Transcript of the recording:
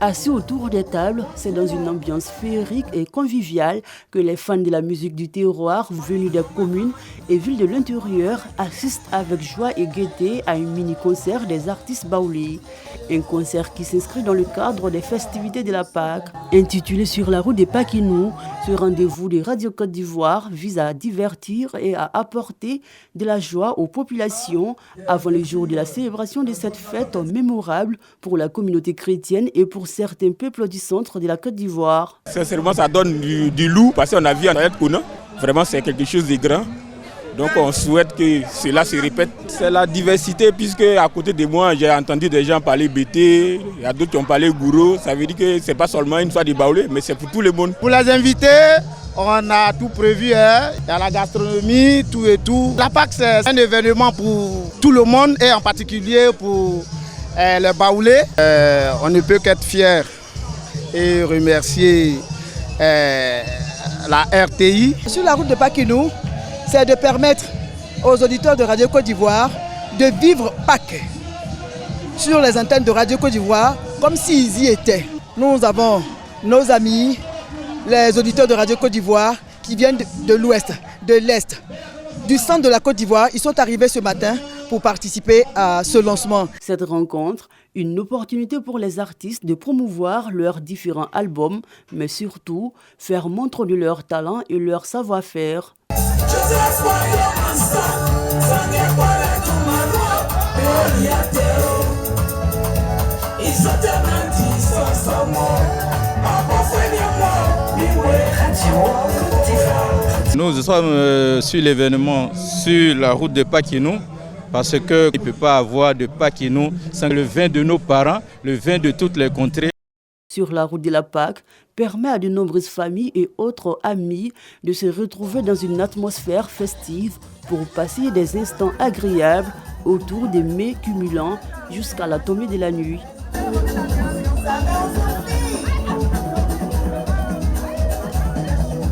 Assis autour des tables, c'est dans une ambiance féerique et conviviale que les fans de la musique du terroir venus des communes et villes de l'intérieur assistent avec joie et gaieté à un mini-concert des artistes baoulés. Un concert qui s'inscrit dans le cadre des festivités de la Pâques. Intitulé Sur la route des Paquinous, ce rendez-vous de Radio Côte d'Ivoire vise à divertir et à apporter de la joie aux populations avant le jour de la célébration de cette fête mémorable pour la communauté chrétienne et pour certains peuples du centre de la Côte d'Ivoire. Sincèrement, ça donne du loup parce qu'on a vu en Ayat-Kouna. Vraiment, c'est quelque chose de grand. Donc on souhaite que cela se répète. C'est la diversité puisque à côté de moi, j'ai entendu des gens parler BT, il y a d'autres qui ont parlé Gouro. Ça veut dire que ce n'est pas seulement une fois de Baoulé, mais c'est pour tout le monde. Pour les invités, on a tout prévu. Hein. Il y a la gastronomie, tout et tout. La Pâques, c'est un événement pour tout le monde et en particulier pour les Baoulés. On ne peut qu'être fiers et remercier la RTI. Sur la route de Paquinous, c'est de permettre aux auditeurs de Radio Côte d'Ivoire de vivre Pâques sur les antennes de Radio Côte d'Ivoire comme s'ils y étaient. Nous avons nos amis, les auditeurs de Radio Côte d'Ivoire qui viennent de l'ouest, de l'est, du centre de la Côte d'Ivoire. Ils sont arrivés ce matin pour participer à ce lancement. Cette rencontre, une opportunité pour les artistes de promouvoir leurs différents albums, mais surtout faire montre de leur talent et leur savoir-faire. Nous sommes sur l'événement sur la route de Paquinous parce qu'il ne peut pas avoir de Paquinous sans le vin de nos parents, le vin de toutes les contrées. Sur la route de la Pâques permet à de nombreuses familles et autres amis de se retrouver dans une atmosphère festive pour passer des instants agréables autour des mets cumulants jusqu'à la tombée de la nuit.